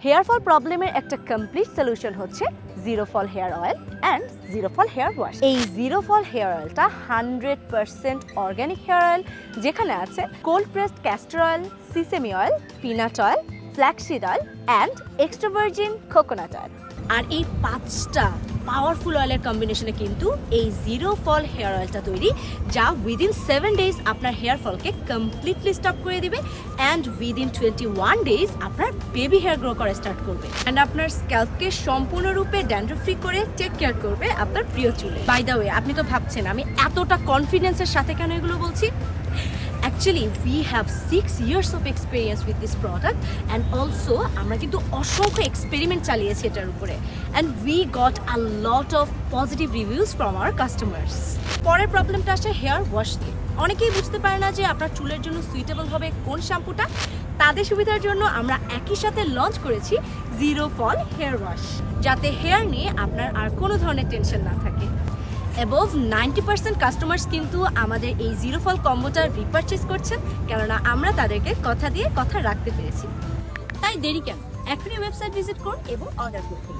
Hair fall প্রবলেমের একটা complete solution হচ্ছে zero fall hair oil and zero fall hair wash. এই zero fall hair অয়েলটা 100% organic hair oil, যেখানে আছে cold pressed castor oil, sesame oil, peanut oil, flaxseed oil and extra virgin coconut oil. আর এই 5টা powerful অয়েলের কম্বিনেশনে কিন্তু এই জিরো ফল হেয়ার অয়েলটা তৈরি, যা উইদিন 7 ডেজ আপনার হেয়ার ফলকে কমপ্লিটলি স্টপ করে দিবে অ্যান্ড উইদিন 21 ডেজ আপনার বেবি হেয়ার গ্রো করা স্টার্ট করবে অ্যান্ড আপনার স্ক্যাল্পকে সম্পূর্ণরূপে ড্যান্ড্রফ ফ্রি করে টেক কেয়ার করবে আপনার প্রিয় চুলে। বাই দ্য ওয়ে, আপনি তো ভাবছেন আমি এতটা কনফিডেন্সের সাথে কেন এগুলো বলছি। Actually, we have 6 years of experience with this product and also আমরা কিন্তু অসংখ্য এক্সপেরিমেন্ট চালিয়েছি এটার উপরে and we got a lot of positive reviews from our customers. পরের প্রবলেমটা আসে হেয়ার ওয়াশ দিয়ে। অনেকেই বুঝতে পারে না যে আপনার চুলের জন্য সুইটেবল হবে কোন শ্যাম্পুটা। তাদের সুবিধার জন্য আমরা একই সাথে লঞ্চ করেছি জিরো ফল হেয়ার ওয়াশ, যাতে হেয়ার নিয়ে আপনার আর কোনো ধরনের টেনশন না থাকে। অ্যাবভ 90% কাস্টমার্স কিন্তু আমাদের এই জিরো ফল কম্বোটা রিপারচেজ করছেন, কেননা আমরা তাদেরকে কথা দিয়ে কথা রাখতে পেরেছি। তাই দেরি কেন, এখনই ওয়েবসাইট ভিজিট করুন এবং অর্ডার করুন।